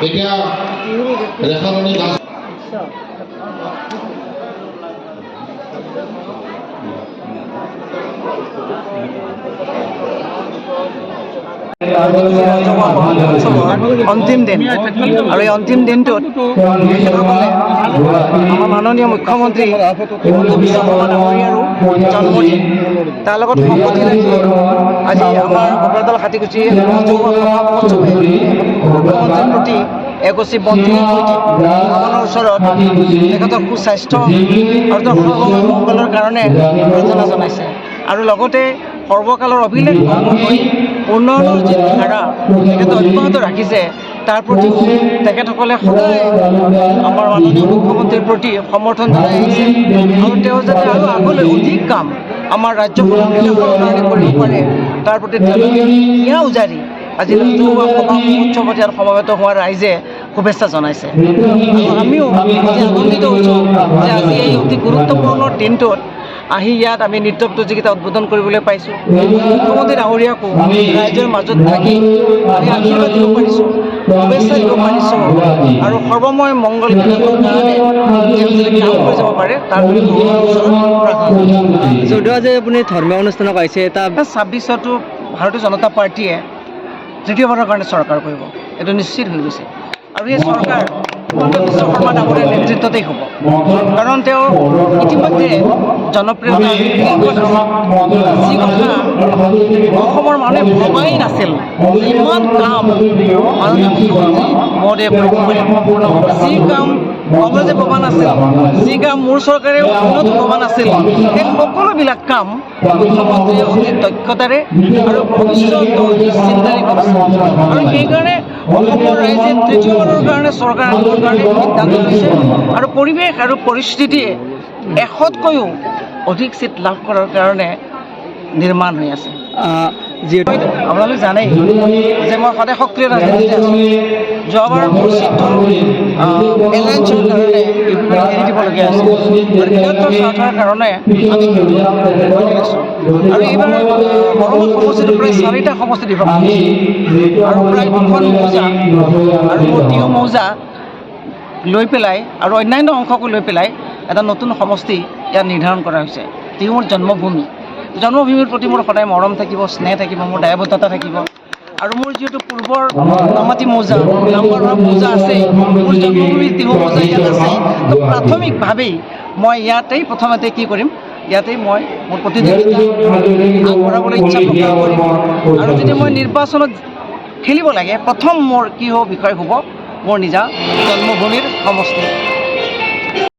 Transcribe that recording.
এতিয়া ৰেখামণি দাস অন্তিম দিন আৰু এই অন্তিম দিনটোত আমাৰ মাননীয় মুখ্যমন্ত্ৰী হিমন্ত বিশ্ব শৰ্মা ডাঙৰীয়াৰো জন্মদিন তাৰ লগত সংগতি ৰাখি আজি আমাৰ বকৰাদল হাতীকুছি ৰাজহুৱা সভা মহোৎসৱে মুখ্যমন্ত্ৰীৰ প্ৰতি এগছি বন্তি ভগৱানৰ ওচৰত তেখেতৰ সুস্বাস্থ্য আৰু তেওঁৰ সৰ্বময় মংগলৰ কাৰণে প্ৰাৰ্থনা জনাইছে আৰু লগতে সৰ্বকালৰ অভিলেখ ভংগ কৰি উন্নয়নৰ যি ধাৰা তেখেতে অব্যাহত ৰাখিছে তাৰ প্ৰতি তেখেতসকলে সদায় আমাৰ মাননীয় মুখ্যমন্ত্ৰীৰ প্ৰতি সমৰ্থন জনাই আহিছে আৰু তেওঁ যাতে আৰু আগলৈ অধিক কাম আমাৰ ৰাজ্যখনৰ বিকাশৰ কাৰণে কৰিব পাৰে তাৰ প্ৰতি তেওঁলোকে হিয়া উজাৰি আজি ৰাজহুৱা সভা মহোৎসৱত ইয়াত সমবেত হোৱা ৰাইজে শুভেচ্ছা জনাইছে আৰু আমিও আজি আনন্দিত হৈছোঁ যে আজি এই অতি গুৰুত্বপূৰ্ণ দিনটোত আহি ইয়াত আমি নৃত্য প্ৰতিযোগিতা উদ্বোধন কৰিবলৈ পাইছোঁ মুখ্যমন্ত্ৰী ডাঙৰীয়াকো ৰাইজৰ মাজত থাকি আমি আশীৰ্বাদ দিব পাৰিছোঁ শুভেচ্ছা দিব পাৰিছোঁ আৰু সৰ্বময় মংগল বিকাশৰ কাৰণে কাম কৰি যাব পাৰে তাৰ যদিও আজি আপুনি ধৰ্মীয় অনুষ্ঠানক আহিছে এটা 26তো ভাৰতীয় জনতা পাৰ্টীয়ে তৃতীয়বাৰৰ কাৰণে চৰকাৰ কৰিব এইটো নিশ্চিত হৈ গৈছে আৰু এই চৰকাৰ হিমন্ত বিশ্ব শৰ্মা ডাঙৰীয়াৰ নেতৃত্বতেই হ'ব কাৰণ তেওঁ ইতিমধ্যে জনপ্ৰিয়তা যি কথা অসমৰ মানুহে ভবাই নাছিল ইমান কাম মাননীয় মুখ্যমন্ত্ৰী মহোদয়ে কৰিব পাৰিব যি কাম কংগ্ৰেছে ভবা নাছিল যি কাম মোৰ চৰকাৰে উন্নত ভবা নাছিল সেই সকলোবিলাক কাম মুখ্যমন্ত্ৰীয়ে অতি দক্ষতাৰে আৰু ভৱিষ্যত চিন্তাৰে কৰিছে আৰু সেইকাৰণে অসমৰ ৰাইজে তৃতীয়বাৰৰ কাৰণে চৰকাৰ আনিবৰ কাৰণে সিদ্ধান্ত লৈছে আৰু পৰিৱেশ আৰু পৰিস্থিতিয়ে 100তকৈও অধিক চিট লাভ কৰাৰ কাৰণে নিৰ্মাণ হৈ আছে যিহেতু আপোনালোকে জানেই যে মই সদায় সক্ৰিয় ৰাজনীতিতে আছোঁ যোৱাবাৰ মোৰ চিটটো এলায়েন্সৰ কাৰণে এৰি দিবলগীয়া আছিল বৃহত্তৰ স্বাৰ্থৰ কাৰণে আমি আছোঁ আৰু এইবাৰ বৰমুখ সমষ্টিটো প্ৰায় 4টা সমষ্টি বিভক্ত আৰু প্ৰায় 2খন মৌজা আৰু তিহু মৌজা লৈ পেলাই আৰু অন্যান্য অংশকো লৈ পেলাই এটা নতুন সমষ্টি ইয়াত নিৰ্ধাৰণ কৰা হৈছে তিহুৰ জন্মভূমিৰ প্ৰতি মোৰ সদায় মৰম থাকিব স্নেহ থাকিব মোৰ দায়বদ্ধতা থাকিব আৰু মোৰ যিহেতু পূৰ্বৰ নামাতি মৌজা নাম্বাৰ মৌজা আছে মোৰ জন্মভূমিৰ তিহু মৌজা ইয়াত আছে তো প্ৰাথমিকভাৱেই মই ইয়াতেই প্ৰথমতে কি কৰিম ইয়াতেই মই মোৰ প্ৰতিযোগিতা আগবঢ়াবলৈ ইচ্ছা প্ৰকাশ কৰিম আৰু যদি মই নিৰ্বাচনত খেলিব লাগে প্ৰথম মোৰ কি হ'ব বিষয় হ'ব মোৰ নিজা জন্মভূমিৰ সমষ্টি